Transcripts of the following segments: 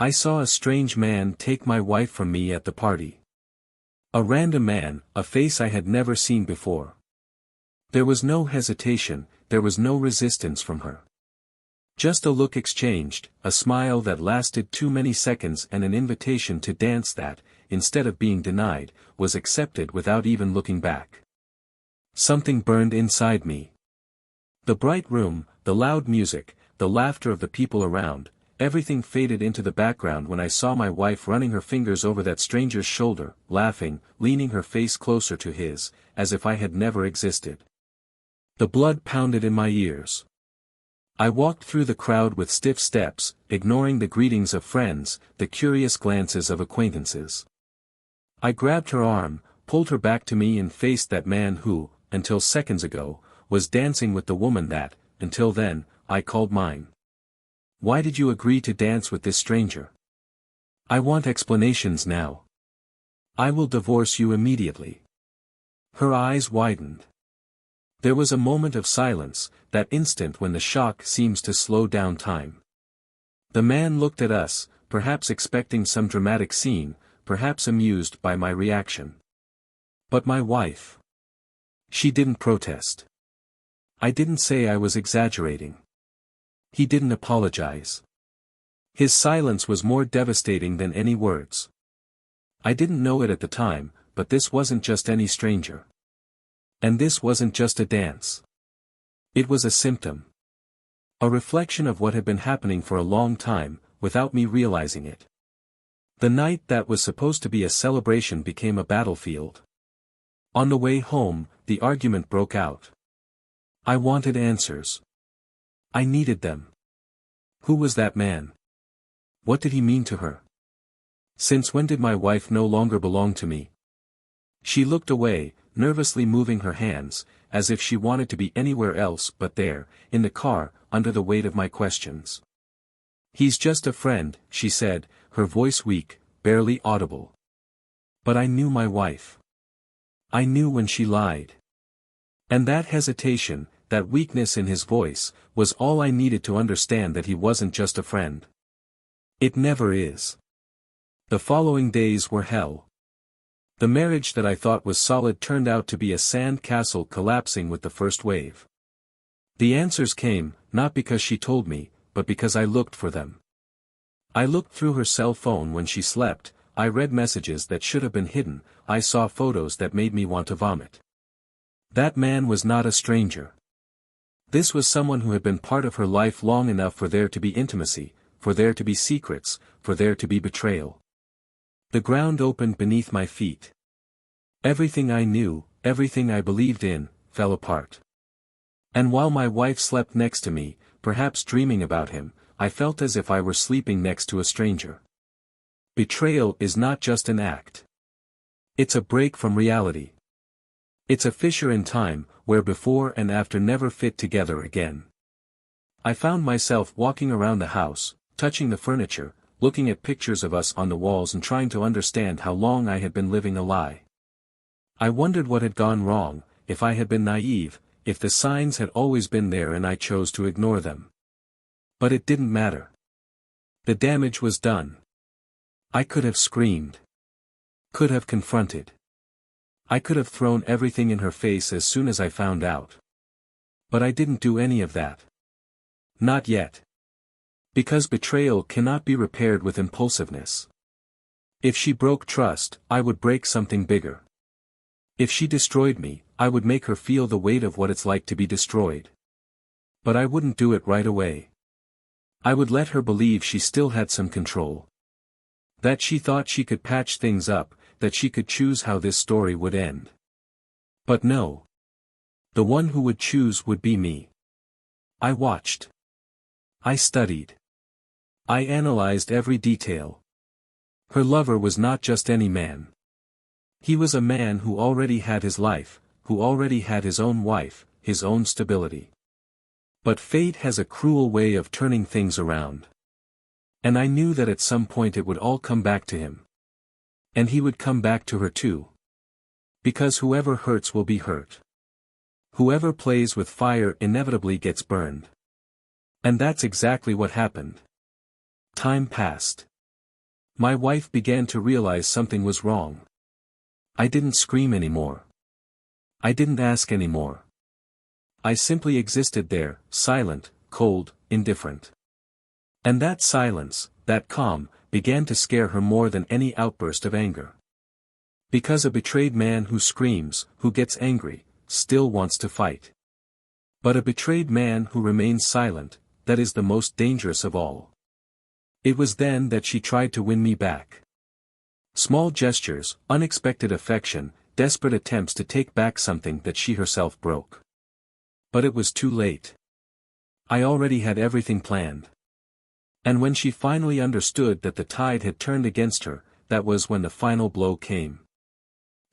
I saw a strange man take my wife from me at the party. A random man, a face I had never seen before. There was no hesitation, there was no resistance from her. Just a look exchanged, a smile that lasted too many seconds and an invitation to dance that, instead of being denied, was accepted without even looking back. Something burned inside me. The bright room, the loud music, the laughter of the people around, everything faded into the background when I saw my wife running her fingers over that stranger's shoulder, laughing, leaning her face closer to his, as if I had never existed. The blood pounded in my ears. I walked through the crowd with stiff steps, ignoring the greetings of friends, the curious glances of acquaintances. I grabbed her arm, pulled her back to me and faced that man who, until seconds ago, was dancing with the woman that, until then, I called mine. Why did you agree to dance with this stranger? I want explanations now. I will divorce you immediately. Her eyes widened. There was a moment of silence, that instant when the shock seems to slow down time. The man looked at us, perhaps expecting some dramatic scene, perhaps amused by my reaction. But my wife. She didn't protest. I didn't say I was exaggerating. He didn't apologize. His silence was more devastating than any words. I didn't know it at the time, but this wasn't just any stranger. And this wasn't just a dance. It was a symptom. A reflection of what had been happening for a long time, without me realizing it. The night that was supposed to be a celebration became a battlefield. On the way home, the argument broke out. I wanted answers. I needed them. Who was that man? What did he mean to her? Since when did my wife no longer belong to me? She looked away, nervously moving her hands, as if she wanted to be anywhere else but there, in the car, under the weight of my questions. He's just a friend, she said, her voice weak, barely audible. But I knew my wife. I knew when she lied. And that hesitation, that weakness in his voice, was all I needed to understand that he wasn't just a friend. It never is. The following days were hell. The marriage that I thought was solid turned out to be a sand castle collapsing with the first wave. The answers came, not because she told me, but because I looked for them. I looked through her cell phone when she slept, I read messages that should have been hidden, I saw photos that made me want to vomit. That man was not a stranger. This was someone who had been part of her life long enough for there to be intimacy, for there to be secrets, for there to be betrayal. The ground opened beneath my feet. Everything I knew, everything I believed in, fell apart. And while my wife slept next to me, perhaps dreaming about him, I felt as if I were sleeping next to a stranger. Betrayal is not just an act. It's a break from reality. It's a fissure in time, where before and after never fit together again. I found myself walking around the house, touching the furniture, looking at pictures of us on the walls and trying to understand how long I had been living a lie. I wondered what had gone wrong, if I had been naive, if the signs had always been there and I chose to ignore them. But it didn't matter. The damage was done. I could have screamed. Could have confronted. I could have thrown everything in her face as soon as I found out. But I didn't do any of that. Not yet. Because betrayal cannot be repaired with impulsiveness. If she broke trust, I would break something bigger. If she destroyed me, I would make her feel the weight of what it's like to be destroyed. But I wouldn't do it right away. I would let her believe she still had some control. That she thought she could patch things up, that she could choose how this story would end. But no. The one who would choose would be me. I watched. I studied. I analyzed every detail. Her lover was not just any man. He was a man who already had his life, who already had his own wife, his own stability. But fate has a cruel way of turning things around. And I knew that at some point it would all come back to him. And he would come back to her too. Because whoever hurts will be hurt. Whoever plays with fire inevitably gets burned. And that's exactly what happened. Time passed. My wife began to realize something was wrong. I didn't scream anymore. I didn't ask anymore. I simply existed there, silent, cold, indifferent. And that silence, that calm, began to scare her more than any outburst of anger. Because a betrayed man who screams, who gets angry, still wants to fight. But a betrayed man who remains silent, that is the most dangerous of all. It was then that she tried to win me back. Small gestures, unexpected affection, desperate attempts to take back something that she herself broke. But it was too late. I already had everything planned. And when she finally understood that the tide had turned against her, that was when the final blow came.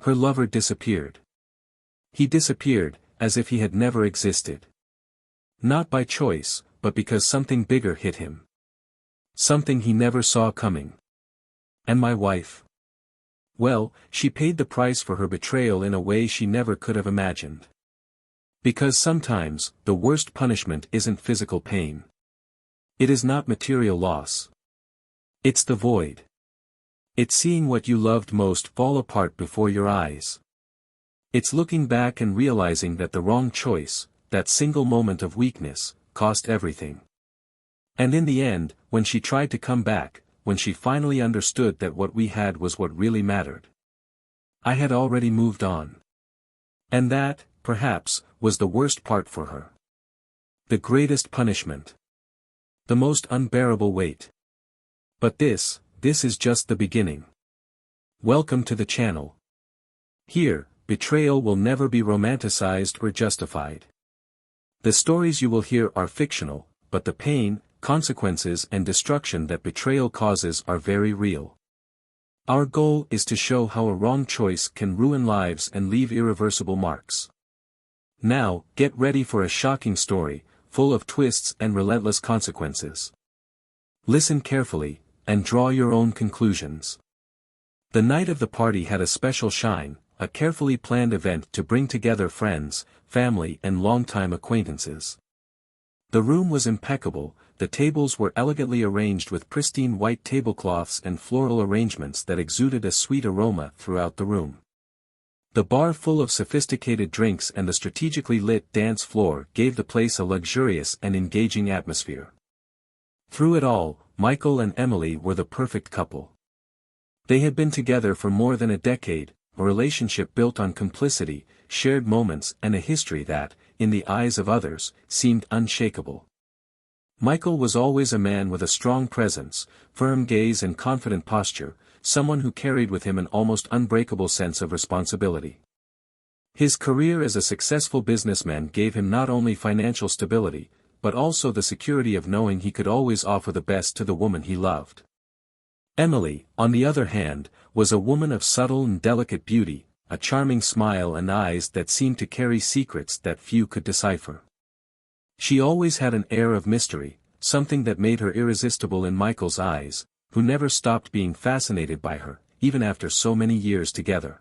Her lover disappeared. He disappeared, as if he had never existed. Not by choice, but because something bigger hit him. Something he never saw coming. And my wife? Well, she paid the price for her betrayal in a way she never could have imagined. Because sometimes, the worst punishment isn't physical pain. It is not material loss. It's the void. It's seeing what you loved most fall apart before your eyes. It's looking back and realizing that the wrong choice, that single moment of weakness, cost everything. And in the end, when she tried to come back, when she finally understood that what we had was what really mattered, I had already moved on. And that, perhaps, was the worst part for her. The greatest punishment. The most unbearable weight. But this is just the beginning. Welcome to the channel. Here, betrayal will never be romanticized or justified. The stories you will hear are fictional, but the pain, consequences and destruction that betrayal causes are very real. Our goal is to show how a wrong choice can ruin lives and leave irreversible marks. Now, get ready for a shocking story, full of twists and relentless consequences. Listen carefully, and draw your own conclusions. The night of the party had a special shine, a carefully planned event to bring together friends, family and longtime acquaintances. The room was impeccable, the tables were elegantly arranged with pristine white tablecloths and floral arrangements that exuded a sweet aroma throughout the room. The bar full of sophisticated drinks and the strategically lit dance floor gave the place a luxurious and engaging atmosphere. Through it all, Michael and Emily were the perfect couple. They had been together for more than a decade, a relationship built on complicity, shared moments and a history that, in the eyes of others, seemed unshakable. Michael was always a man with a strong presence, firm gaze and confident posture, someone who carried with him an almost unbreakable sense of responsibility. His career as a successful businessman gave him not only financial stability, but also the security of knowing he could always offer the best to the woman he loved. Emily, on the other hand, was a woman of subtle and delicate beauty, a charming smile and eyes that seemed to carry secrets that few could decipher. She always had an air of mystery, something that made her irresistible in Michael's eyes, who never stopped being fascinated by her, even after so many years together.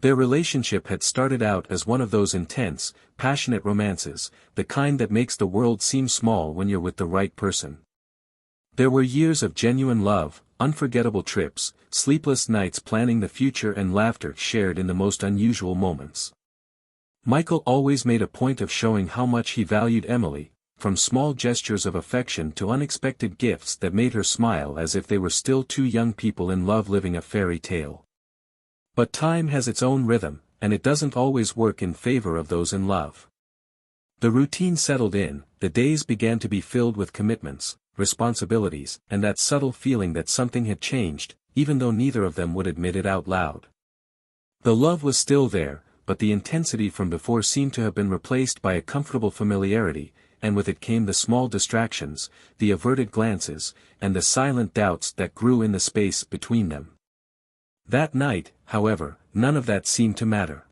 Their relationship had started out as one of those intense, passionate romances, the kind that makes the world seem small when you're with the right person. There were years of genuine love, unforgettable trips, sleepless nights planning the future and laughter shared in the most unusual moments. Michael always made a point of showing how much he valued Emily, from small gestures of affection to unexpected gifts that made her smile as if they were still two young people in love living a fairy tale. But time has its own rhythm, and it doesn't always work in favor of those in love. The routine settled in, the days began to be filled with commitments, responsibilities, and that subtle feeling that something had changed, even though neither of them would admit it out loud. The love was still there, but the intensity from before seemed to have been replaced by a comfortable familiarity, and with it came the small distractions, the averted glances, and the silent doubts that grew in the space between them. That night, however, none of that seemed to matter.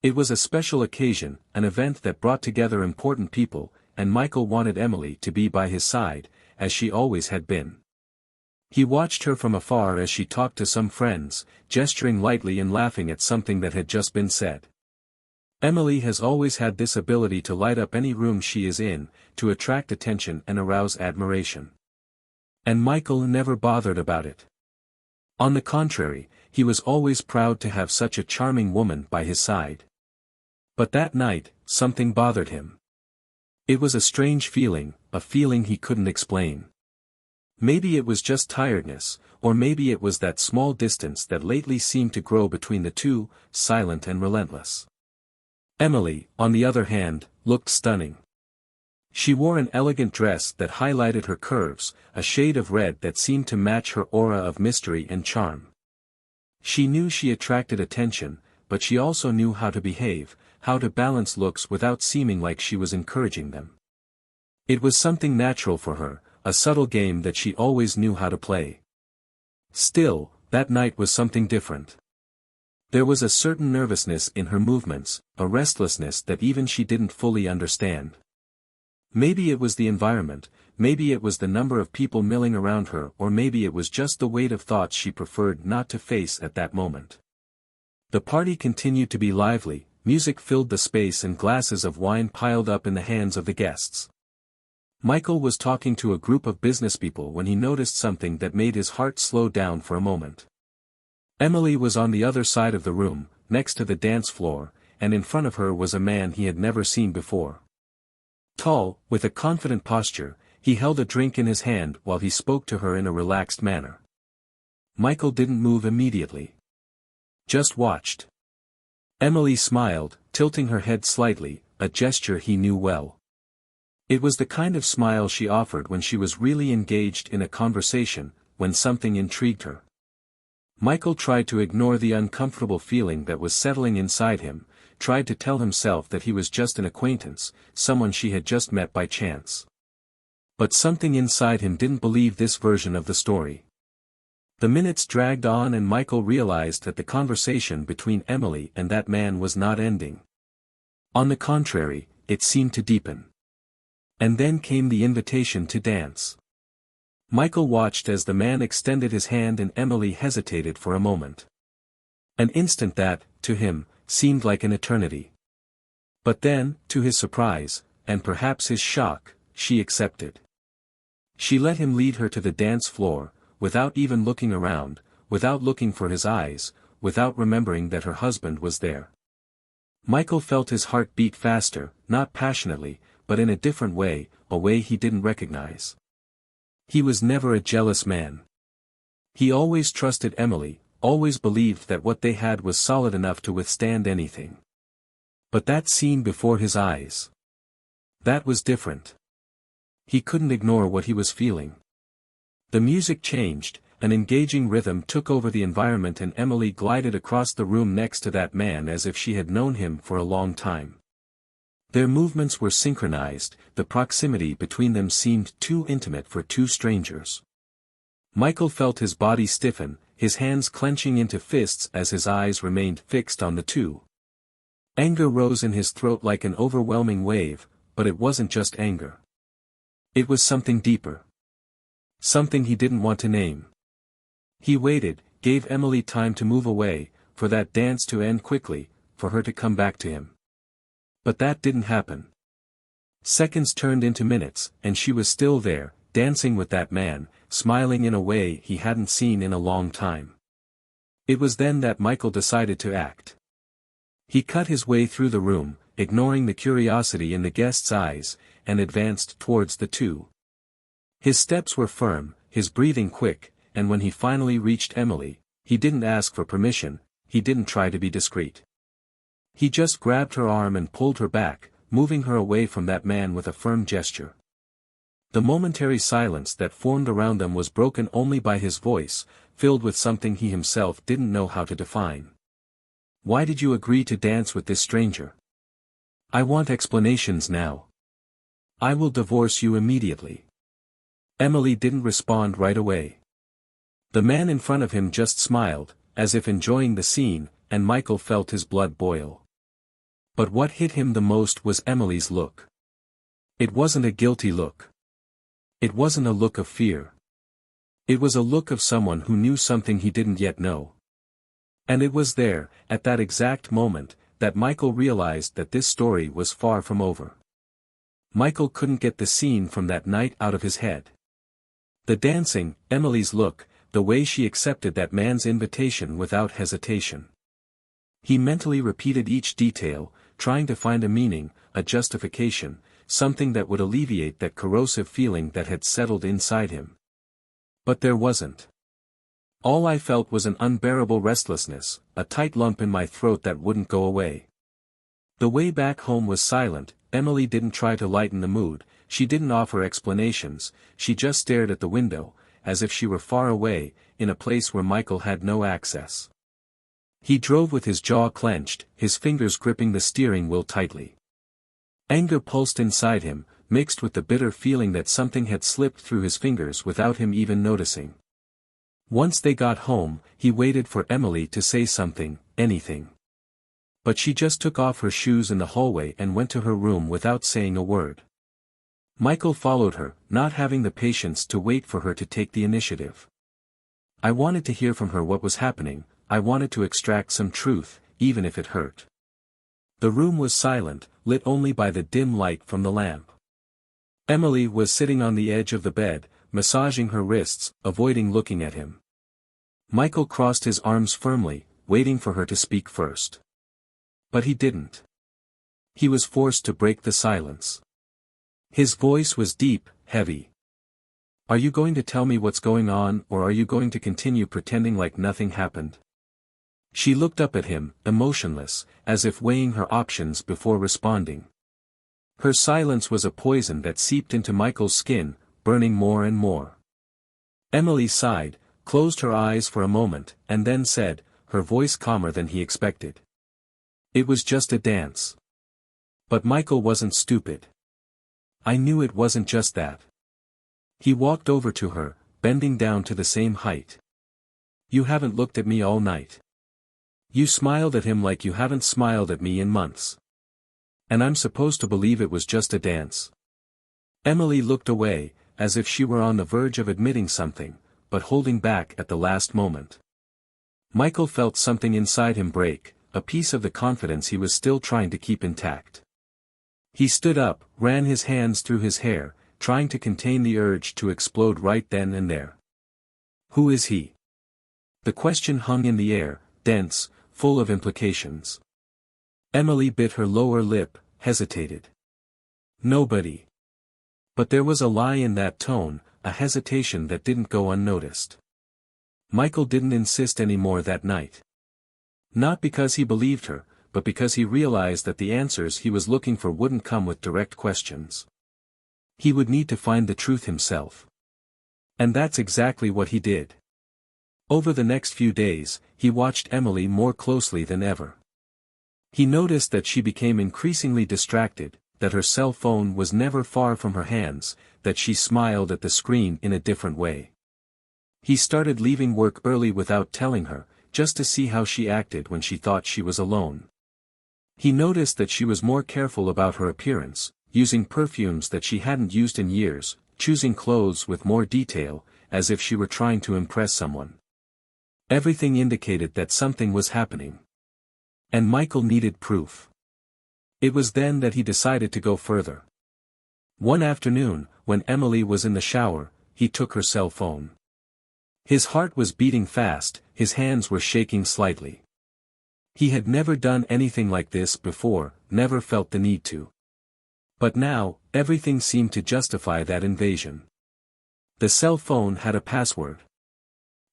It was a special occasion, an event that brought together important people, and Michael wanted Emily to be by his side, as she always had been. He watched her from afar as she talked to some friends, gesturing lightly and laughing at something that had just been said. Emily has always had this ability to light up any room she is in, to attract attention and arouse admiration. And Michael never bothered about it. On the contrary, he was always proud to have such a charming woman by his side. But that night, something bothered him. It was a strange feeling, a feeling he couldn't explain. Maybe it was just tiredness, or maybe it was that small distance that lately seemed to grow between the two, silent and relentless. Emily, on the other hand, looked stunning. She wore an elegant dress that highlighted her curves, a shade of red that seemed to match her aura of mystery and charm. She knew she attracted attention, but she also knew how to behave, how to balance looks without seeming like she was encouraging them. It was something natural for her, a subtle game that she always knew how to play. Still, that night was something different. There was a certain nervousness in her movements, a restlessness that even she didn't fully understand. Maybe it was the environment, maybe it was the number of people milling around her, or maybe it was just the weight of thoughts she preferred not to face at that moment. The party continued to be lively, music filled the space and glasses of wine piled up in the hands of the guests. Michael was talking to a group of businesspeople when he noticed something that made his heart slow down for a moment. Emily was on the other side of the room, next to the dance floor, and in front of her was a man he had never seen before. Tall, with a confident posture, he held a drink in his hand while he spoke to her in a relaxed manner. Michael didn't move immediately. Just watched. Emily smiled, tilting her head slightly, a gesture he knew well. It was the kind of smile she offered when she was really engaged in a conversation, when something intrigued her. Michael tried to ignore the uncomfortable feeling that was settling inside him, tried to tell himself that he was just an acquaintance, someone she had just met by chance. But something inside him didn't believe this version of the story. The minutes dragged on and Michael realized that the conversation between Emily and that man was not ending. On the contrary, it seemed to deepen. And then came the invitation to dance. Michael watched as the man extended his hand and Emily hesitated for a moment. An instant that, to him, seemed like an eternity. But then, to his surprise, and perhaps his shock, she accepted. She let him lead her to the dance floor, without even looking around, without looking for his eyes, without remembering that her husband was there. Michael felt his heart beat faster, not passionately, but in a different way, a way he didn't recognize. He was never a jealous man. He always trusted Emily, always believed that what they had was solid enough to withstand anything. But that scene before his eyes. That was different. He couldn't ignore what he was feeling. The music changed, an engaging rhythm took over the environment and Emily glided across the room next to that man as if she had known him for a long time. Their movements were synchronized, the proximity between them seemed too intimate for two strangers. Michael felt his body stiffen, his hands clenching into fists as his eyes remained fixed on the two. Anger rose in his throat like an overwhelming wave, but it wasn't just anger. It was something deeper. Something he didn't want to name. He waited, gave Emily time to move away, for that dance to end quickly, for her to come back to him. But that didn't happen. Seconds turned into minutes, and she was still there, dancing with that man, smiling in a way he hadn't seen in a long time. It was then that Michael decided to act. He cut his way through the room, ignoring the curiosity in the guests' eyes, and advanced towards the two. His steps were firm, his breathing quick, and when he finally reached Emily, he didn't ask for permission, he didn't try to be discreet. He just grabbed her arm and pulled her back, moving her away from that man with a firm gesture. The momentary silence that formed around them was broken only by his voice, filled with something he himself didn't know how to define. "Why did you agree to dance with this stranger? I want explanations now. I will divorce you immediately." Emily didn't respond right away. The man in front of him just smiled, as if enjoying the scene, and Michael felt his blood boil. But what hit him the most was Emily's look. It wasn't a guilty look. It wasn't a look of fear. It was a look of someone who knew something he didn't yet know. And it was there, at that exact moment, that Michael realized that this story was far from over. Michael couldn't get the scene from that night out of his head. The dancing, Emily's look, the way she accepted that man's invitation without hesitation. He mentally repeated each detail, trying to find a meaning, a justification, something that would alleviate that corrosive feeling that had settled inside him. But there wasn't. All I felt was an unbearable restlessness, a tight lump in my throat that wouldn't go away. The way back home was silent. Emily didn't try to lighten the mood, she didn't offer explanations, she just stared at the window, as if she were far away, in a place where Michael had no access. He drove with his jaw clenched, his fingers gripping the steering wheel tightly. Anger pulsed inside him, mixed with the bitter feeling that something had slipped through his fingers without him even noticing. Once they got home, he waited for Emily to say something, anything. But she just took off her shoes in the hallway and went to her room without saying a word. Michael followed her, not having the patience to wait for her to take the initiative. I wanted to hear from her what was happening, I wanted to extract some truth, even if it hurt. The room was silent, lit only by the dim light from the lamp. Emily was sitting on the edge of the bed, massaging her wrists, avoiding looking at him. Michael crossed his arms firmly, waiting for her to speak first. But he didn't. He was forced to break the silence. His voice was deep, heavy. Are you going to tell me what's going on, or are you going to continue pretending like nothing happened? She looked up at him, emotionless, as if weighing her options before responding. Her silence was a poison that seeped into Michael's skin, burning more and more. Emily sighed, closed her eyes for a moment, and then said, her voice calmer than he expected. It was just a dance. But Michael wasn't stupid. I knew it wasn't just that. He walked over to her, bending down to the same height. You haven't looked at me all night. You smiled at him like you haven't smiled at me in months. And I'm supposed to believe it was just a dance. Emily looked away, as if she were on the verge of admitting something, but holding back at the last moment. Michael felt something inside him break, a piece of the confidence he was still trying to keep intact. He stood up, ran his hands through his hair, trying to contain the urge to explode right then and there. Who is he? The question hung in the air, dense, full of implications. Emily bit her lower lip, hesitated. Nobody. But there was a lie in that tone, a hesitation that didn't go unnoticed. Michael didn't insist any more that night. Not because he believed her, but because he realized that the answers he was looking for wouldn't come with direct questions. He would need to find the truth himself. And that's exactly what he did. Over the next few days, he watched Emily more closely than ever. He noticed that she became increasingly distracted, that her cell phone was never far from her hands, that she smiled at the screen in a different way. He started leaving work early without telling her, just to see how she acted when she thought she was alone. He noticed that she was more careful about her appearance, using perfumes that she hadn't used in years, choosing clothes with more detail, as if she were trying to impress someone. Everything indicated that something was happening. And Michael needed proof. It was then that he decided to go further. One afternoon, when Emily was in the shower, he took her cell phone. His heart was beating fast, his hands were shaking slightly. He had never done anything like this before, never felt the need to. But now, everything seemed to justify that invasion. The cell phone had a password.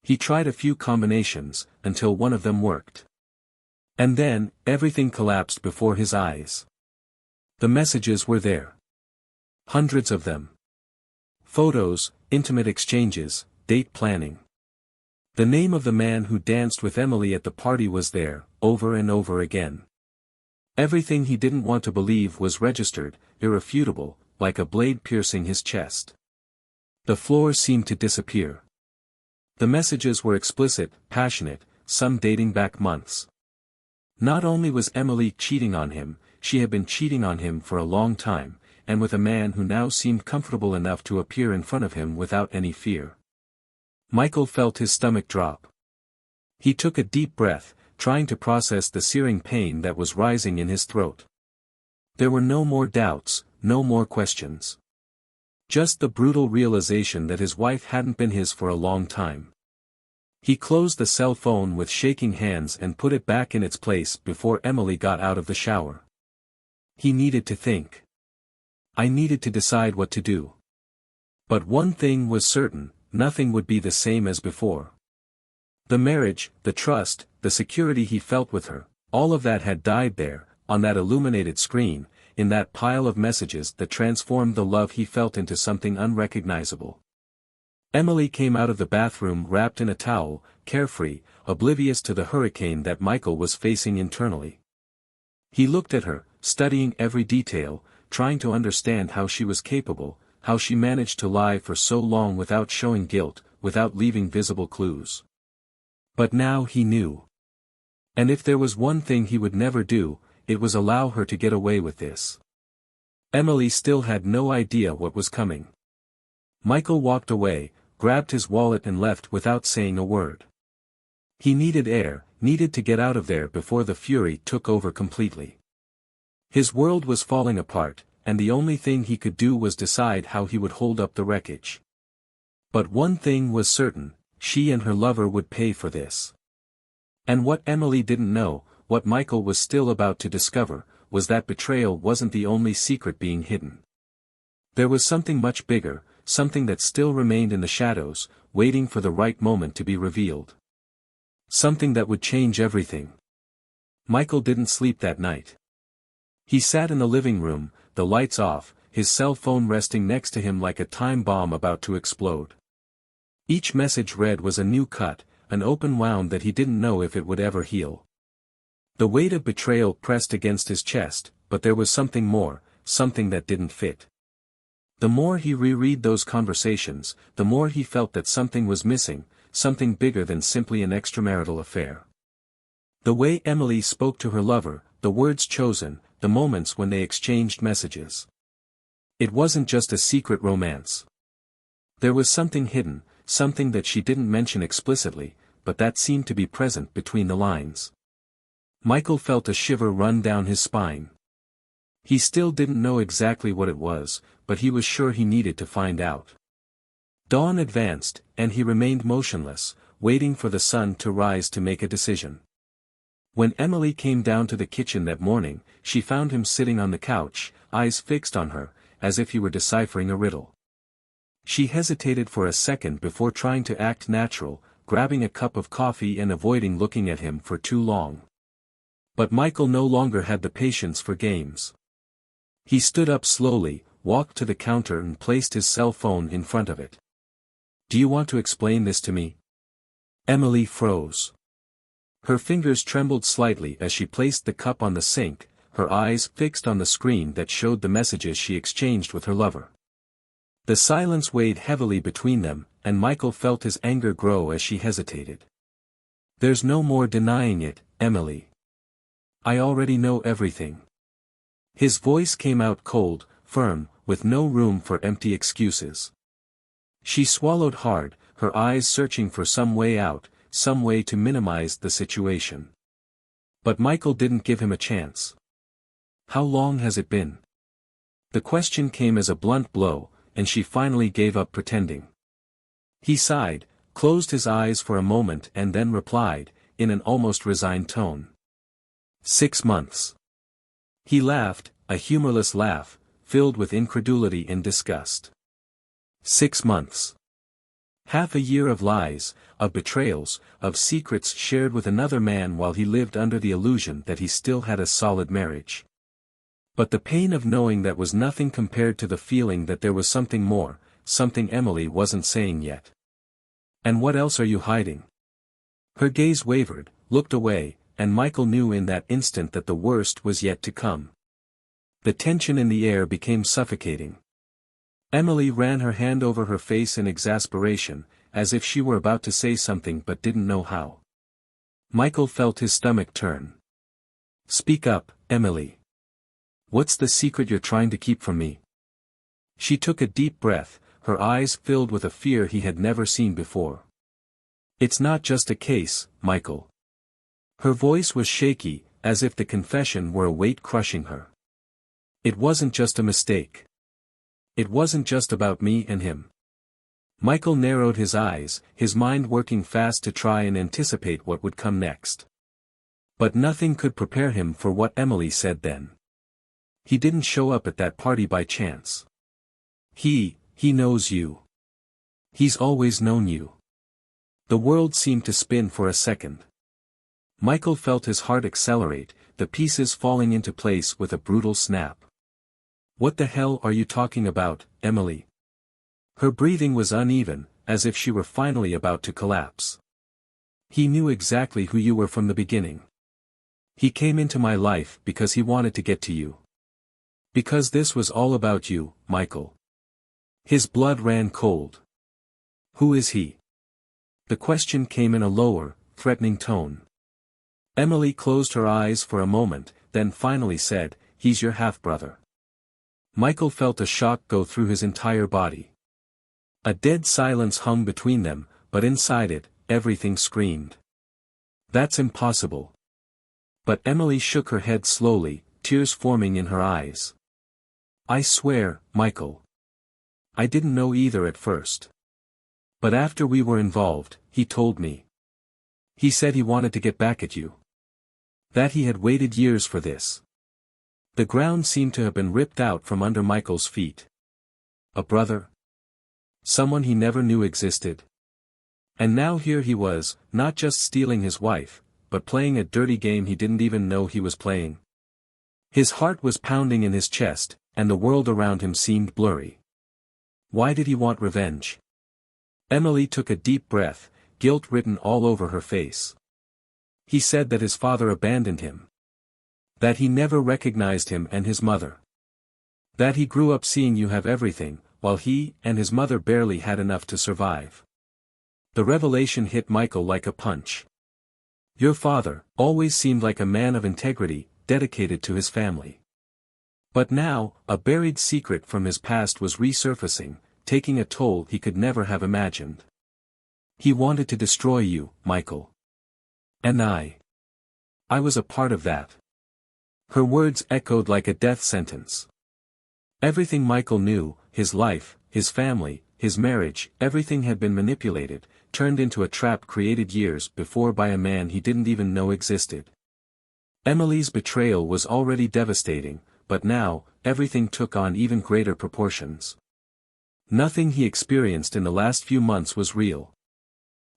He tried a few combinations, until one of them worked. And then, everything collapsed before his eyes. The messages were there. Hundreds of them. Photos, intimate exchanges, date planning. The name of the man who danced with Emily at the party was there, over and over again. Everything he didn't want to believe was registered, irrefutable, like a blade piercing his chest. The floor seemed to disappear. The messages were explicit, passionate, some dating back months. Not only was Emily cheating on him, she had been cheating on him for a long time, and with a man who now seemed comfortable enough to appear in front of him without any fear. Michael felt his stomach drop. He took a deep breath, trying to process the searing pain that was rising in his throat. There were no more doubts, no more questions. Just the brutal realization that his wife hadn't been his for a long time. He closed the cell phone with shaking hands and put it back in its place before Emily got out of the shower. He needed to think. I needed to decide what to do. But one thing was certain, nothing would be the same as before. The marriage, the trust, the security he felt with her, all of that had died there, on that illuminated screen, in that pile of messages that transformed the love he felt into something unrecognizable. Emily came out of the bathroom wrapped in a towel, carefree, oblivious to the hurricane that Michael was facing internally. He looked at her, studying every detail, trying to understand how she was capable, how she managed to lie for so long without showing guilt, without leaving visible clues. But now he knew. And if there was one thing he would never do, it was allow her to get away with this. Emily still had no idea what was coming. Michael walked away, grabbed his wallet and left without saying a word. He needed air, needed to get out of there before the fury took over completely. His world was falling apart, and the only thing he could do was decide how he would hold up the wreckage. But one thing was certain, she and her lover would pay for this. And what Emily didn't know, what Michael was still about to discover, was that betrayal wasn't the only secret being hidden. There was something much bigger, something that still remained in the shadows, waiting for the right moment to be revealed. Something that would change everything. Michael didn't sleep that night. He sat in the living room, the lights off, his cell phone resting next to him like a time bomb about to explode. Each message read was a new cut, an open wound that he didn't know if it would ever heal. The weight of betrayal pressed against his chest, but there was something more, something that didn't fit. The more he reread those conversations, the more he felt that something was missing, something bigger than simply an extramarital affair. The way Emily spoke to her lover, the words chosen, the moments when they exchanged messages. It wasn't just a secret romance. There was something hidden, something that she didn't mention explicitly, but that seemed to be present between the lines. Michael felt a shiver run down his spine. He still didn't know exactly what it was, but he was sure he needed to find out. Dawn advanced, and he remained motionless, waiting for the sun to rise to make a decision. When Emily came down to the kitchen that morning, she found him sitting on the couch, eyes fixed on her, as if he were deciphering a riddle. She hesitated for a second before trying to act natural, grabbing a cup of coffee and avoiding looking at him for too long. But Michael no longer had the patience for games. He stood up slowly, walked to the counter and placed his cell phone in front of it. "Do you want to explain this to me?" Emily froze. Her fingers trembled slightly as she placed the cup on the sink, her eyes fixed on the screen that showed the messages she exchanged with her lover. The silence weighed heavily between them, and Michael felt his anger grow as she hesitated. "There's no more denying it, Emily. I already know everything." His voice came out cold, firm, with no room for empty excuses. She swallowed hard, her eyes searching for some way out, some way to minimize the situation. But Michael didn't give him a chance. "How long has it been?" The question came as a blunt blow, and she finally gave up pretending. He sighed, closed his eyes for a moment and then replied, in an almost resigned tone. 6 months. He laughed, a humorless laugh, filled with incredulity and disgust. 6 months. Half a year of lies, of betrayals, of secrets shared with another man while he lived under the illusion that he still had a solid marriage. But the pain of knowing that was nothing compared to the feeling that there was something more, something Emily wasn't saying yet. "And what else are you hiding?" Her gaze wavered, looked away, and Michael knew in that instant that the worst was yet to come. The tension in the air became suffocating. Emily ran her hand over her face in exasperation, as if she were about to say something but didn't know how. Michael felt his stomach turn. "Speak up, Emily. What's the secret you're trying to keep from me?" She took a deep breath, her eyes filled with a fear he had never seen before. "It's not just a case, Michael." Her voice was shaky, as if the confession were a weight crushing her. "It wasn't just a mistake. It wasn't just about me and him. Michael narrowed his eyes, his mind working fast to try and anticipate what would come next. But nothing could prepare him for what Emily said then. He didn't show up at that party by chance. He knows you. He's always known you. The world seemed to spin for a second. Michael felt his heart accelerate, the pieces falling into place with a brutal snap. What the hell are you talking about, Emily? Her breathing was uneven, as if she were finally about to collapse. He knew exactly who you were from the beginning. He came into my life because he wanted to get to you. Because this was all about you, Michael. His blood ran cold. Who is he? The question came in a lower, threatening tone. Emily closed her eyes for a moment, then finally said, "He's your half-brother." Michael felt a shock go through his entire body. A dead silence hung between them, but inside it, everything screamed. That's impossible. But Emily shook her head slowly, tears forming in her eyes. I swear, Michael. I didn't know either at first. But after we were involved, he told me. He said he wanted to get back at you. That he had waited years for this. The ground seemed to have been ripped out from under Michael's feet. A brother? Someone he never knew existed. And now here he was, not just stealing his wife, but playing a dirty game he didn't even know he was playing. His heart was pounding in his chest, and the world around him seemed blurry. Why did he want revenge? Emily took a deep breath, guilt written all over her face. He said that his father abandoned him. That he never recognized him and his mother. That he grew up seeing you have everything, while he and his mother barely had enough to survive. The revelation hit Michael like a punch. Your father always seemed like a man of integrity, dedicated to his family. But now, a buried secret from his past was resurfacing, taking a toll he could never have imagined. He wanted to destroy you, Michael. And I was a part of that. Her words echoed like a death sentence. Everything Michael knew, his life, his family, his marriage, everything had been manipulated, turned into a trap created years before by a man he didn't even know existed. Emily's betrayal was already devastating, but now, everything took on even greater proportions. Nothing he experienced in the last few months was real.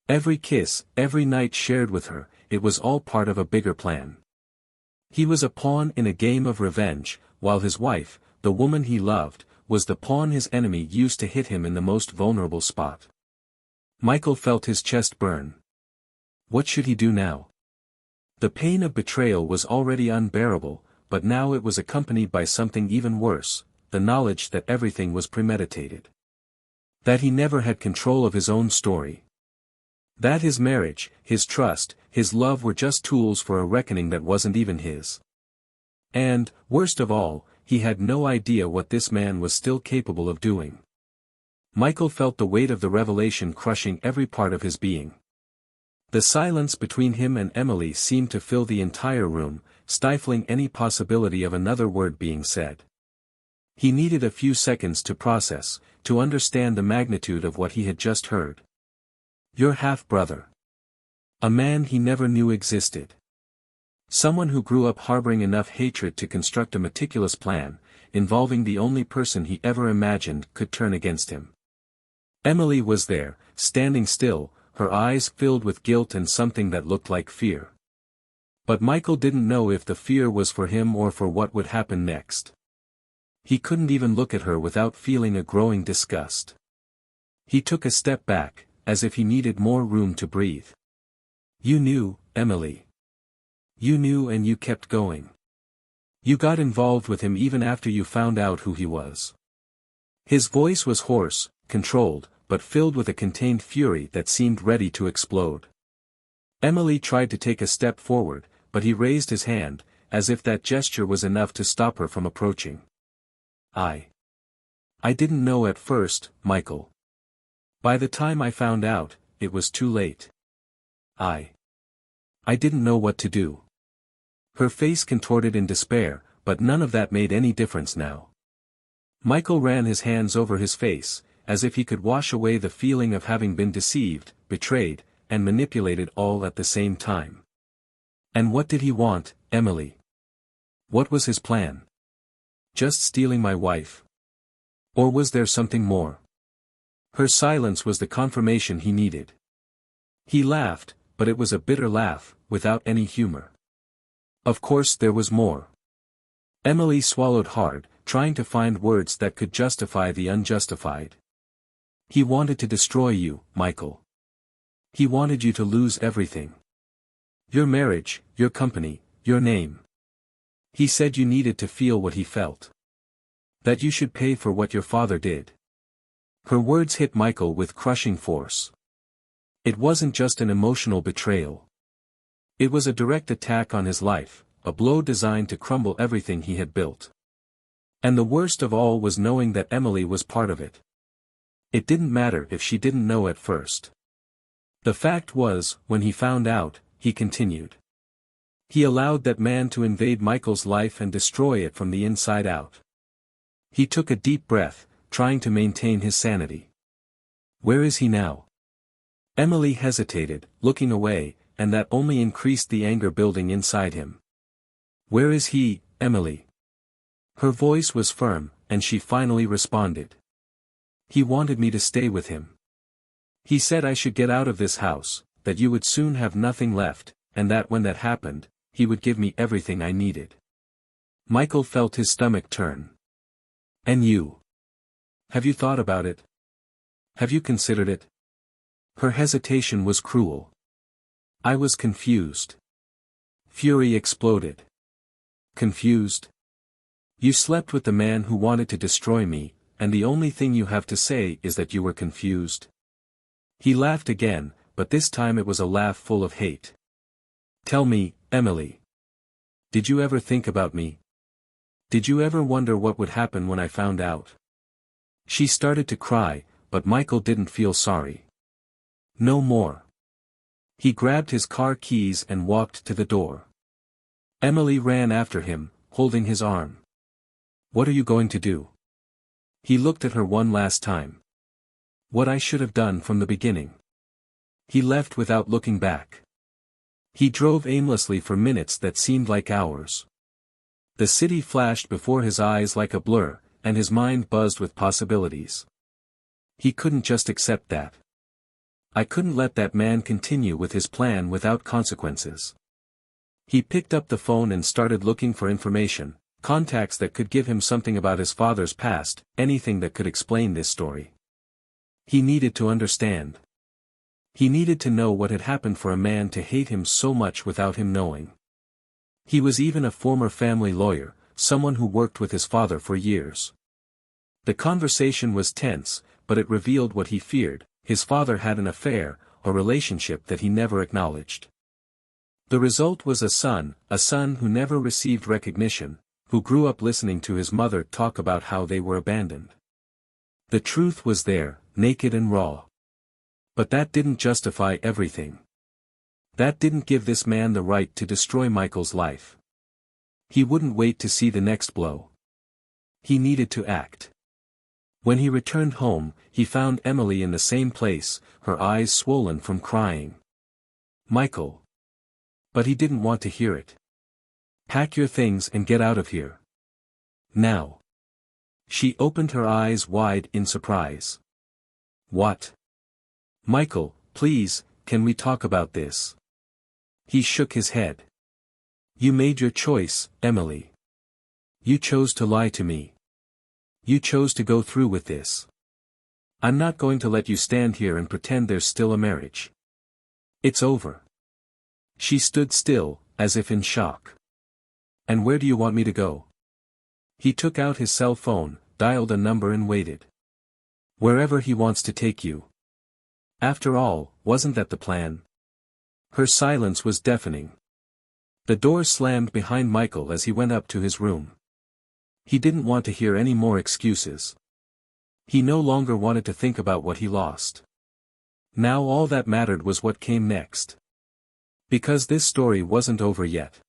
Every kiss, every night shared with her, it was all part of a bigger plan. He was a pawn in a game of revenge, while his wife, the woman he loved, was the pawn his enemy used to hit him in the most vulnerable spot. Michael felt his chest burn. What should he do now? The pain of betrayal was already unbearable, but now it was accompanied by something even worse, the knowledge that everything was premeditated. That he never had control of his own story. That his marriage, his trust, his love were just tools for a reckoning that wasn't even his. And, worst of all, he had no idea what this man was still capable of doing. Michael felt the weight of the revelation crushing every part of his being. The silence between him and Emily seemed to fill the entire room, stifling any possibility of another word being said. He needed a few seconds to process, to understand the magnitude of what he had just heard. Your half-brother. A man he never knew existed. Someone who grew up harboring enough hatred to construct a meticulous plan, involving the only person he ever imagined could turn against him. Emily was there, standing still, her eyes filled with guilt and something that looked like fear. But Michael didn't know if the fear was for him or for what would happen next. He couldn't even look at her without feeling a growing disgust. He took a step back, as if he needed more room to breathe. You knew, Emily. You knew and you kept going. You got involved with him even after you found out who he was. His voice was hoarse, controlled, but filled with a contained fury that seemed ready to explode. Emily tried to take a step forward, but he raised his hand, as if that gesture was enough to stop her from approaching. I didn't know at first, Michael. By the time I found out, it was too late. I didn't know what to do. Her face contorted in despair, but none of that made any difference now. Michael ran his hands over his face, as if he could wash away the feeling of having been deceived, betrayed, and manipulated all at the same time. And what did he want, Emily? What was his plan? Just stealing my wife? Or was there something more? Her silence was the confirmation he needed. He laughed, but it was a bitter laugh, without any humor. Of course there was more. Emily swallowed hard, trying to find words that could justify the unjustified. He wanted to destroy you, Michael. He wanted you to lose everything. Your marriage, your company, your name. He said you needed to feel what he felt. That you should pay for what your father did. Her words hit Michael with crushing force. It wasn't just an emotional betrayal. It was a direct attack on his life, a blow designed to crumble everything he had built. And the worst of all was knowing that Emily was part of it. It didn't matter if she didn't know at first. The fact was, when he found out, he continued. He allowed that man to invade Michael's life and destroy it from the inside out. He took a deep breath, trying to maintain his sanity. Where is he now? Emily hesitated, looking away, and that only increased the anger building inside him. Where is he, Emily? Her voice was firm, and she finally responded. He wanted me to stay with him. He said I should get out of this house, that you would soon have nothing left, and that when that happened, he would give me everything I needed. Michael felt his stomach turn. And you? Have you thought about it? Have you considered it? Her hesitation was cruel. I was confused. Fury exploded. Confused? You slept with the man who wanted to destroy me, and the only thing you have to say is that you were confused? He laughed again, but this time it was a laugh full of hate. Tell me, Emily. Did you ever think about me? Did you ever wonder what would happen when I found out? She started to cry, but Michael didn't feel sorry. No more. He grabbed his car keys and walked to the door. Emily ran after him, holding his arm. What are you going to do? He looked at her one last time. What I should have done from the beginning. He left without looking back. He drove aimlessly for minutes that seemed like hours. The city flashed before his eyes like a blur, and his mind buzzed with possibilities. He couldn't just accept that. I couldn't let that man continue with his plan without consequences. He picked up the phone and started looking for information, contacts that could give him something about his father's past, anything that could explain this story. He needed to understand. He needed to know what had happened for a man to hate him so much without him knowing. He was even a former family lawyer, someone who worked with his father for years. The conversation was tense, but it revealed what he feared: his father had an affair, a relationship that he never acknowledged. The result was a son who never received recognition, who grew up listening to his mother talk about how they were abandoned. The truth was there, naked and raw. But that didn't justify everything. That didn't give this man the right to destroy Michael's life. He wouldn't wait to see the next blow. He needed to act. When he returned home, he found Emily in the same place, her eyes swollen from crying. Michael. But he didn't want to hear it. Pack your things and get out of here. Now. She opened her eyes wide in surprise. What? Michael, please, can we talk about this? He shook his head. You made your choice, Emily. You chose to lie to me. You chose to go through with this. I'm not going to let you stand here and pretend there's still a marriage. It's over. She stood still, as if in shock. And where do you want me to go? He took out his cell phone, dialed a number and waited. Wherever he wants to take you. After all, wasn't that the plan? Her silence was deafening. The door slammed behind Michael as he went up to his room. He didn't want to hear any more excuses. He no longer wanted to think about what he lost. Now all that mattered was what came next. Because this story wasn't over yet.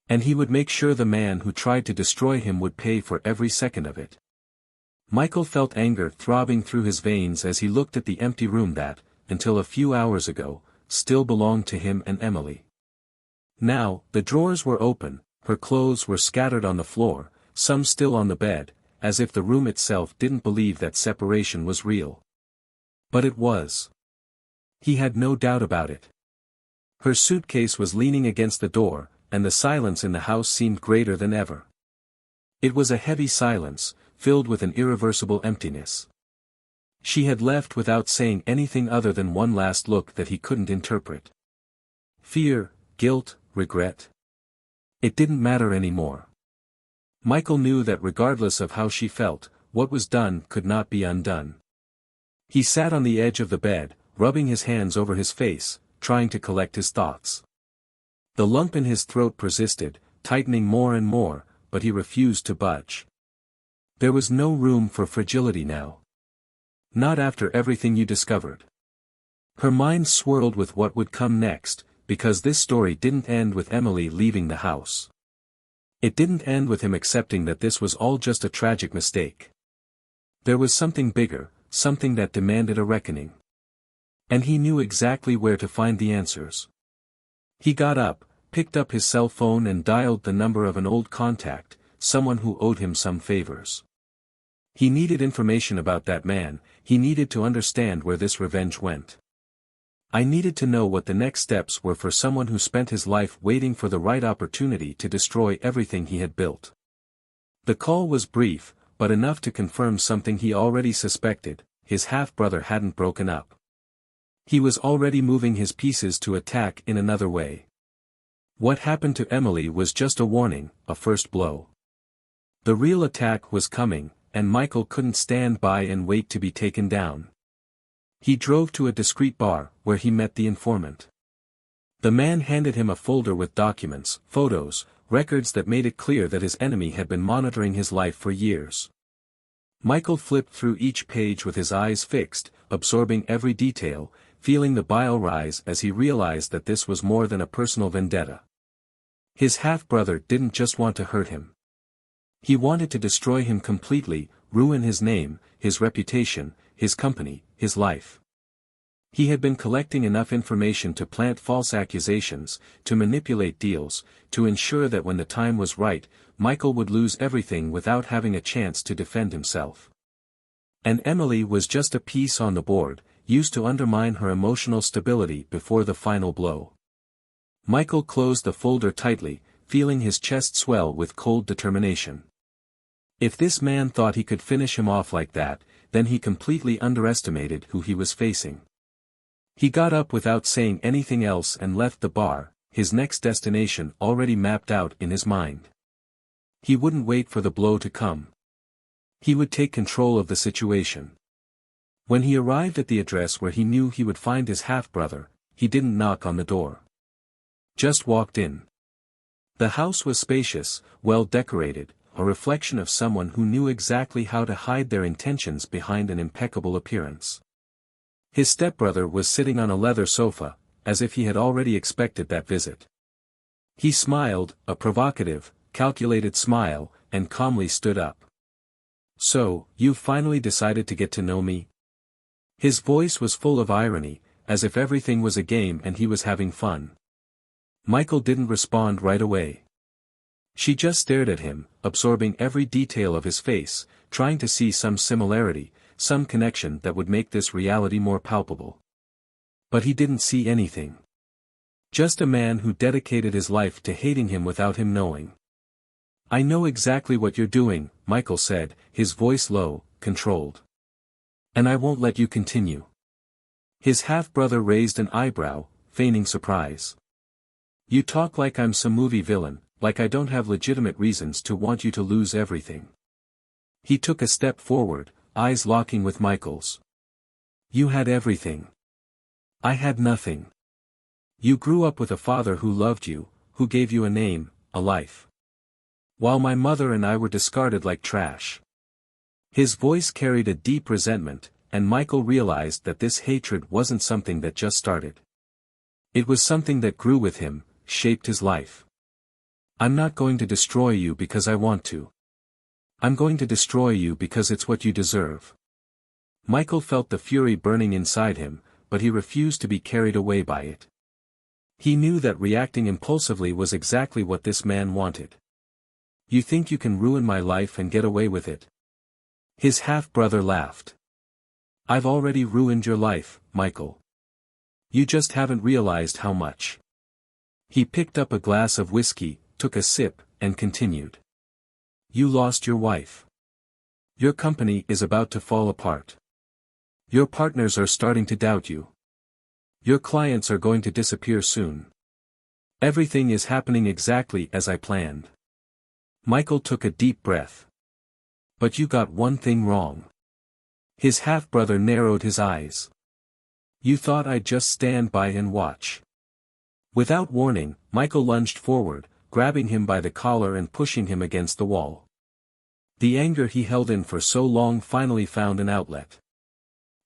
And he would make sure the man who tried to destroy him would pay for every second of it. Michael felt anger throbbing through his veins as he looked at the empty room that, until a few hours ago, still belonged to him and Emily. Now, the drawers were open, her clothes were scattered on the floor, some still on the bed, as if the room itself didn't believe that separation was real. But it was. He had no doubt about it. Her suitcase was leaning against the door, and the silence in the house seemed greater than ever. It was a heavy silence, filled with an irreversible emptiness. She had left without saying anything other than one last look that he couldn't interpret. Fear, guilt, regret. It didn't matter anymore. Michael knew that regardless of how she felt, what was done could not be undone. He sat on the edge of the bed, rubbing his hands over his face, trying to collect his thoughts. The lump in his throat persisted, tightening more and more, but he refused to budge. There was no room for fragility now. Not after everything you discovered. Her mind swirled with what would come next, because this story didn't end with Emily leaving the house. It didn't end with him accepting that this was all just a tragic mistake. There was something bigger, something that demanded a reckoning. And he knew exactly where to find the answers. He got up, picked up his cell phone and dialed the number of an old contact, someone who owed him some favors. He needed information about that man, he needed to understand where this revenge went. I needed to know what the next steps were for someone who spent his life waiting for the right opportunity to destroy everything he had built. The call was brief, but enough to confirm something he already suspected: his half-brother hadn't broken up. He was already moving his pieces to attack in another way. What happened to Emily was just a warning, a first blow. The real attack was coming, and Michael couldn't stand by and wait to be taken down. He drove to a discreet bar, where he met the informant. The man handed him a folder with documents, photos, records that made it clear that his enemy had been monitoring his life for years. Michael flipped through each page with his eyes fixed, absorbing every detail, feeling the bile rise as he realized that this was more than a personal vendetta. His half-brother didn't just want to hurt him. He wanted to destroy him completely, ruin his name, his reputation, his company, his life. He had been collecting enough information to plant false accusations, to manipulate deals, to ensure that when the time was right, Michael would lose everything without having a chance to defend himself. And Emily was just a piece on the board, used to undermine her emotional stability before the final blow. Michael closed the folder tightly, feeling his chest swell with cold determination. If this man thought he could finish him off like that, then he completely underestimated who he was facing. He got up without saying anything else and left the bar, his next destination already mapped out in his mind. He wouldn't wait for the blow to come. He would take control of the situation. When he arrived at the address where he knew he would find his half-brother, he didn't knock on the door. Just walked in. The house was spacious, well decorated, a reflection of someone who knew exactly how to hide their intentions behind an impeccable appearance. His stepbrother was sitting on a leather sofa, as if he had already expected that visit. He smiled, a provocative, calculated smile, and calmly stood up. "So, you've finally decided to get to know me?" His voice was full of irony, as if everything was a game and he was having fun. Michael didn't respond right away. She just stared at him, absorbing every detail of his face, trying to see some similarity, some connection that would make this reality more palpable. But he didn't see anything. Just a man who dedicated his life to hating him without him knowing. "I know exactly what you're doing," Michael said, his voice low, controlled. "And I won't let you continue." His half-brother raised an eyebrow, feigning surprise. "You talk like I'm some movie villain, like I don't have legitimate reasons to want you to lose everything." He took a step forward, eyes locking with Michael's. "You had everything. I had nothing. You grew up with a father who loved you, who gave you a name, a life. While my mother and I were discarded like trash." His voice carried a deep resentment, and Michael realized that this hatred wasn't something that just started. It was something that grew with him, shaped his life. "I'm not going to destroy you because I want to. I'm going to destroy you because it's what you deserve. Michael felt the fury burning inside him, but he refused to be carried away by it. He knew that reacting impulsively was exactly what this man wanted. You think you can ruin my life and get away with it? His half-brother laughed. I've already ruined your life, Michael. You just haven't realized how much. He picked up a glass of whiskey, took a sip, and continued. You lost your wife. Your company is about to fall apart. Your partners are starting to doubt you. Your clients are going to disappear soon. Everything is happening exactly as I planned. Michael took a deep breath. But you got one thing wrong. His half-brother narrowed his eyes. You thought I'd just stand by and watch. Without warning, Michael lunged forward, grabbing him by the collar and pushing him against the wall. The anger he held in for so long finally found an outlet.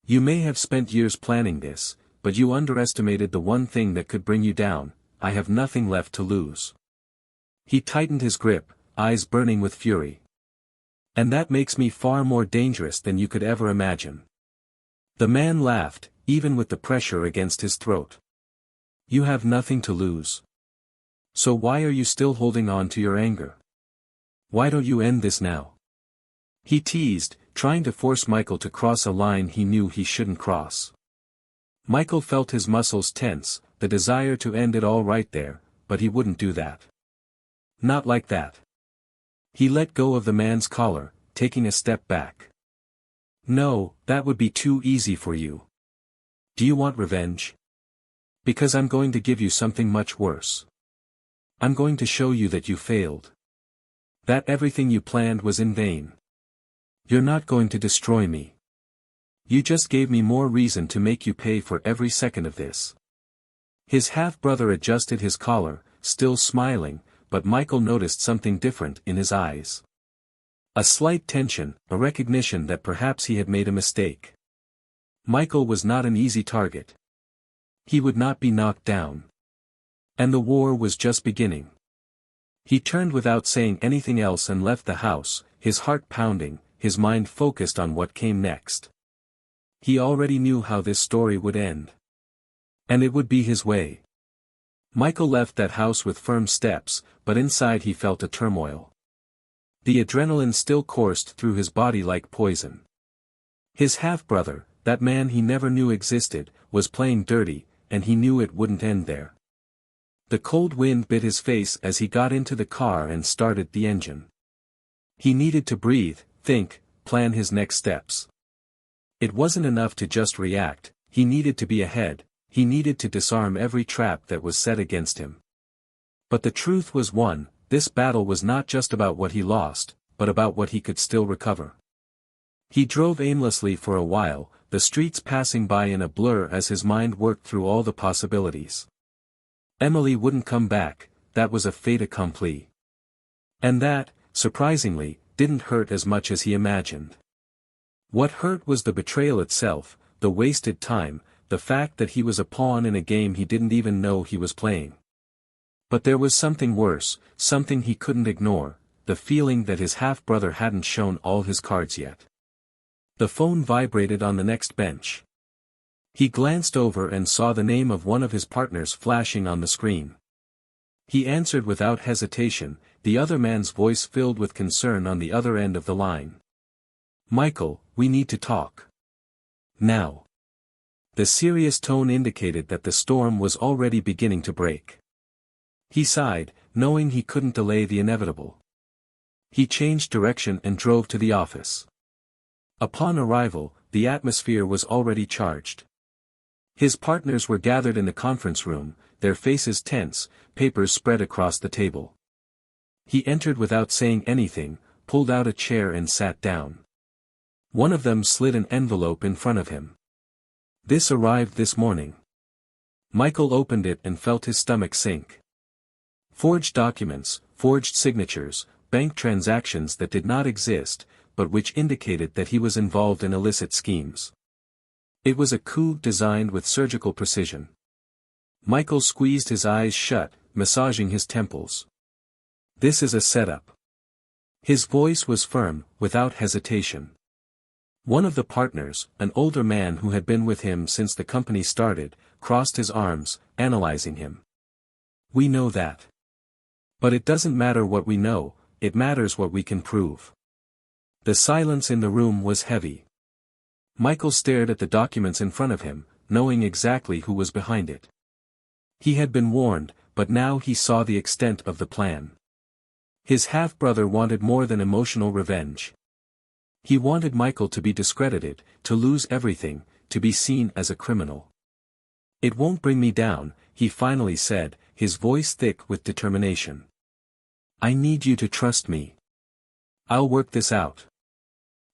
You may have spent years planning this, but you underestimated the one thing that could bring you down. I have nothing left to lose. He tightened his grip, eyes burning with fury. And that makes me far more dangerous than you could ever imagine. The man laughed, even with the pressure against his throat. You have nothing to lose. So why are you still holding on to your anger? Why don't you end this now? He teased, trying to force Michael to cross a line he knew he shouldn't cross. Michael felt his muscles tense, the desire to end it all right there, but he wouldn't do that. Not like that. He let go of the man's collar, taking a step back. No, that would be too easy for you. Do you want revenge? Because I'm going to give you something much worse. I'm going to show you that you failed. That everything you planned was in vain. You're not going to destroy me. You just gave me more reason to make you pay for every second of this. His half-brother adjusted his collar, still smiling, but Michael noticed something different in his eyes. A slight tension, a recognition that perhaps he had made a mistake. Michael was not an easy target. He would not be knocked down. And the war was just beginning. He turned without saying anything else and left the house, his heart pounding, his mind focused on what came next. He already knew how this story would end. And it would be his way. Michael left that house with firm steps, but inside he felt a turmoil. The adrenaline still coursed through his body like poison. His half-brother, that man he never knew existed, was playing dirty, and he knew it wouldn't end there. The cold wind bit his face as he got into the car and started the engine. He needed to breathe, think, plan his next steps. It wasn't enough to just react, he needed to be ahead, he needed to disarm every trap that was set against him. But the truth was one, this battle was not just about what he lost, but about what he could still recover. He drove aimlessly for a while, the streets passing by in a blur as his mind worked through all the possibilities. Emily wouldn't come back, that was a fait accompli. And that, surprisingly, didn't hurt as much as he imagined. What hurt was the betrayal itself, the wasted time, the fact that he was a pawn in a game he didn't even know he was playing. But there was something worse, something he couldn't ignore, the feeling that his half-brother hadn't shown all his cards yet. The phone vibrated on the next bench. He glanced over and saw the name of one of his partners flashing on the screen. He answered without hesitation, the other man's voice filled with concern on the other end of the line. Michael, we need to talk. Now. The serious tone indicated that the storm was already beginning to break. He sighed, knowing he couldn't delay the inevitable. He changed direction and drove to the office. Upon arrival, the atmosphere was already charged. His partners were gathered in the conference room, their faces tense, papers spread across the table. He entered without saying anything, pulled out a chair and sat down. One of them slid an envelope in front of him. This arrived this morning. Michael opened it and felt his stomach sink. Forged documents, forged signatures, bank transactions that did not exist, but which indicated that he was involved in illicit schemes. It was a coup designed with surgical precision. Michael squeezed his eyes shut, massaging his temples. This is a setup. His voice was firm, without hesitation. One of the partners, an older man who had been with him since the company started, crossed his arms, analyzing him. We know that. But it doesn't matter what we know, it matters what we can prove. The silence in the room was heavy. Michael stared at the documents in front of him, knowing exactly who was behind it. He had been warned, but now he saw the extent of the plan. His half-brother wanted more than emotional revenge. He wanted Michael to be discredited, to lose everything, to be seen as a criminal. "It won't bring me down," he finally said, his voice thick with determination. "I need you to trust me. I'll work this out."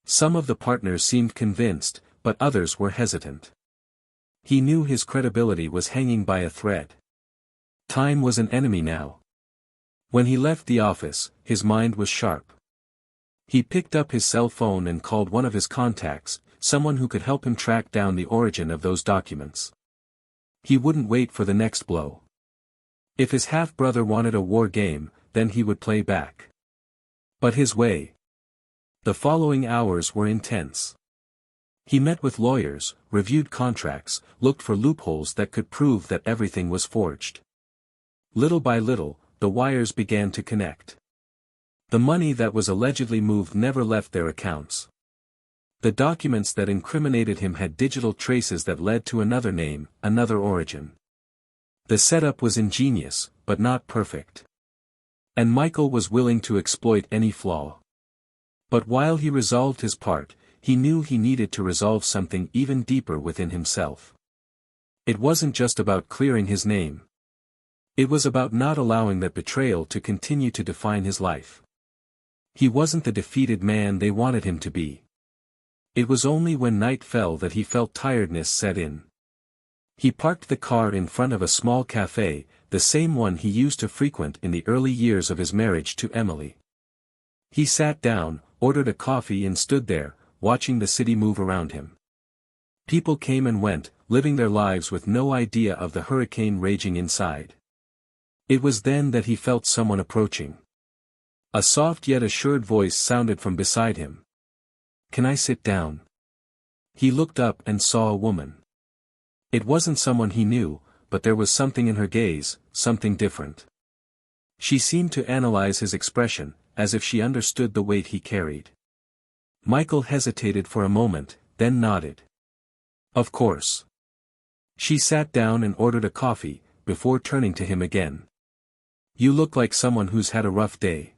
Some of the partners seemed convinced, but others were hesitant. He knew his credibility was hanging by a thread. Time was an enemy now. When he left the office, his mind was sharp. He picked up his cell phone and called one of his contacts, someone who could help him track down the origin of those documents. He wouldn't wait for the next blow. If his half-brother wanted a war game, then he would play back. But his way. The following hours were intense. He met with lawyers, reviewed contracts, looked for loopholes that could prove that everything was forged. Little by little, the wires began to connect. The money that was allegedly moved never left their accounts. The documents that incriminated him had digital traces that led to another name, another origin. The setup was ingenious, but not perfect. And Michael was willing to exploit any flaw. But while he resolved his part, he knew he needed to resolve something even deeper within himself. It wasn't just about clearing his name. It was about not allowing that betrayal to continue to define his life. He wasn't the defeated man they wanted him to be. It was only when night fell that he felt tiredness set in. He parked the car in front of a small cafe, the same one he used to frequent in the early years of his marriage to Emily. He sat down, ordered a coffee and stood there, watching the city move around him. People came and went, living their lives with no idea of the hurricane raging inside. It was then that he felt someone approaching. A soft yet assured voice sounded from beside him. "Can I sit down?" He looked up and saw a woman. It wasn't someone he knew, but there was something in her gaze, something different. She seemed to analyze his expression, as if she understood the weight he carried. Michael hesitated for a moment, then nodded. "Of course." She sat down and ordered a coffee, before turning to him again. "You look like someone who's had a rough day."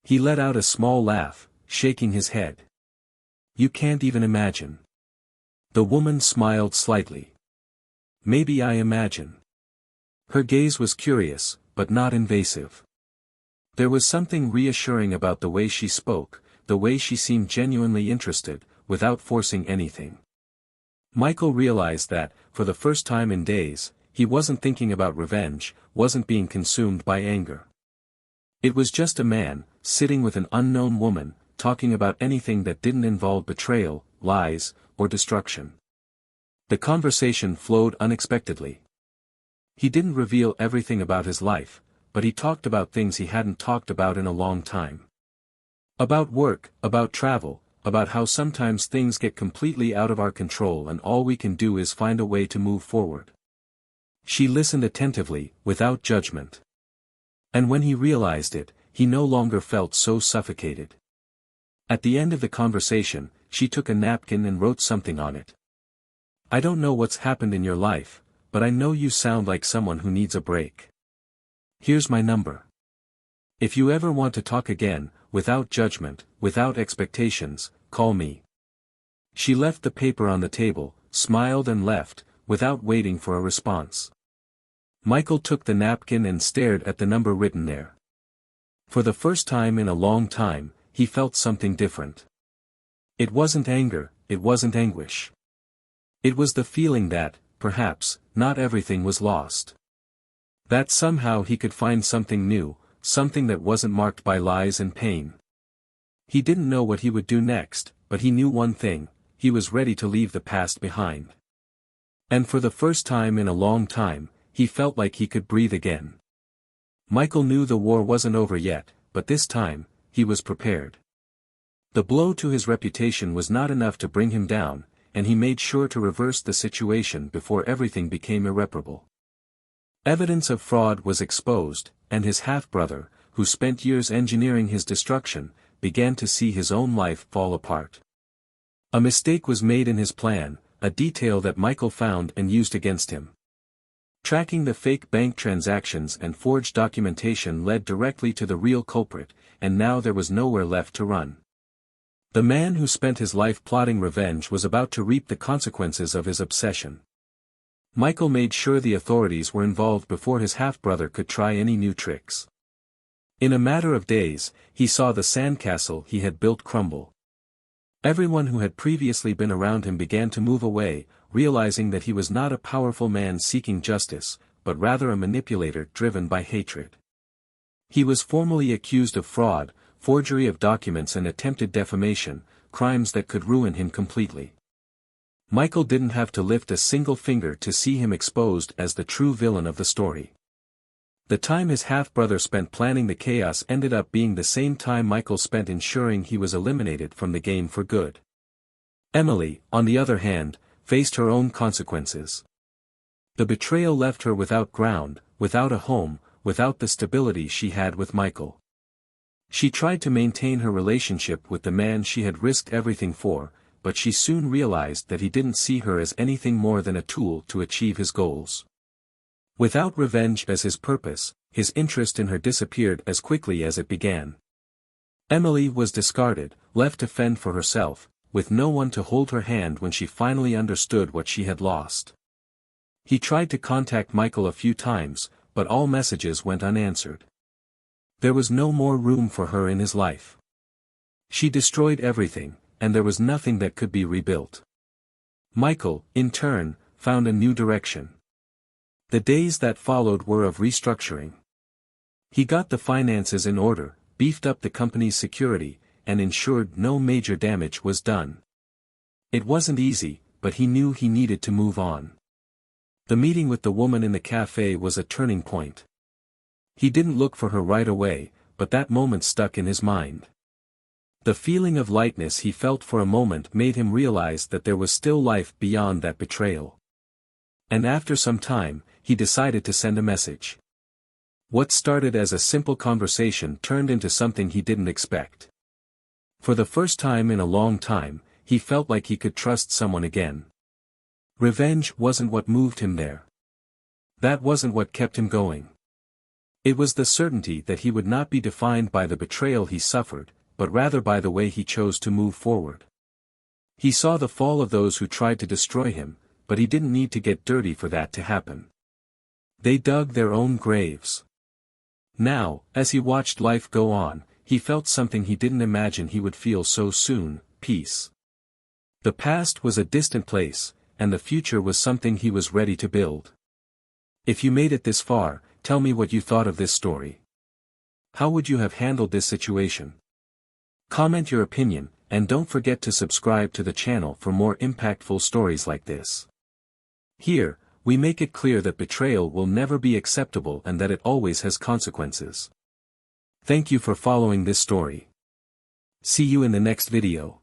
He let out a small laugh, shaking his head. "You can't even imagine." The woman smiled slightly. "Maybe I imagine." Her gaze was curious, but not invasive. There was something reassuring about the way she spoke, the way she seemed genuinely interested, without forcing anything. Michael realized that, for the first time in days, he wasn't thinking about revenge, wasn't being consumed by anger. It was just a man, sitting with an unknown woman, talking about anything that didn't involve betrayal, lies, or destruction. The conversation flowed unexpectedly. He didn't reveal everything about his life, but he talked about things he hadn't talked about in a long time. About work, about travel, about how sometimes things get completely out of our control and all we can do is find a way to move forward. She listened attentively, without judgment. And when he realized it, he no longer felt so suffocated. At the end of the conversation, she took a napkin and wrote something on it. "I don't know what's happened in your life, but I know you sound like someone who needs a break. Here's my number. If you ever want to talk again, without judgment, without expectations, call me." She left the paper on the table, smiled and left, without waiting for a response. Michael took the napkin and stared at the number written there. For the first time in a long time, he felt something different. It wasn't anger, it wasn't anguish. It was the feeling that, perhaps, not everything was lost. That somehow he could find something new, something that wasn't marked by lies and pain. He didn't know what he would do next, but he knew one thing: he was ready to leave the past behind. And for the first time in a long time, he felt like he could breathe again. Michael knew the war wasn't over yet, but this time, he was prepared. The blow to his reputation was not enough to bring him down, and he made sure to reverse the situation before everything became irreparable. Evidence of fraud was exposed, and his half-brother, who spent years engineering his destruction, began to see his own life fall apart. A mistake was made in his plan, a detail that Michael found and used against him. Tracking the fake bank transactions and forged documentation led directly to the real culprit, and now there was nowhere left to run. The man who spent his life plotting revenge was about to reap the consequences of his obsession. Michael made sure the authorities were involved before his half-brother could try any new tricks. In a matter of days, he saw the sandcastle he had built crumble. Everyone who had previously been around him began to move away, realizing that he was not a powerful man seeking justice, but rather a manipulator driven by hatred. He was formally accused of fraud, forgery of documents and attempted defamation, crimes that could ruin him completely. Michael didn't have to lift a single finger to see him exposed as the true villain of the story. The time his half-brother spent planning the chaos ended up being the same time Michael spent ensuring he was eliminated from the game for good. Emily, on the other hand, faced her own consequences. The betrayal left her without ground, without a home, without the stability she had with Michael. She tried to maintain her relationship with the man she had risked everything for, but she soon realized that he didn't see her as anything more than a tool to achieve his goals. Without revenge as his purpose, his interest in her disappeared as quickly as it began. Emily was discarded, left to fend for herself, with no one to hold her hand when she finally understood what she had lost. He tried to contact Michael a few times, but all messages went unanswered. There was no more room for her in his life. She destroyed everything, and there was nothing that could be rebuilt. Michael, in turn, found a new direction. The days that followed were of restructuring. He got the finances in order, beefed up the company's security, and ensured no major damage was done. It wasn't easy, but he knew he needed to move on. The meeting with the woman in the cafe was a turning point. He didn't look for her right away, but that moment stuck in his mind. The feeling of lightness he felt for a moment made him realize that there was still life beyond that betrayal. And after some time, he decided to send a message. What started as a simple conversation turned into something he didn't expect. For the first time in a long time, he felt like he could trust someone again. Revenge wasn't what moved him there. That wasn't what kept him going. It was the certainty that he would not be defined by the betrayal he suffered, but rather by the way he chose to move forward. He saw the fall of those who tried to destroy him, but he didn't need to get dirty for that to happen. They dug their own graves. Now, as he watched life go on, he felt something he didn't imagine he would feel so soon: peace. The past was a distant place, and the future was something he was ready to build. If you made it this far, tell me what you thought of this story. How would you have handled this situation? Comment your opinion, and don't forget to subscribe to the channel for more impactful stories like this. Here, we make it clear that betrayal will never be acceptable and that it always has consequences. Thank you for following this story. See you in the next video.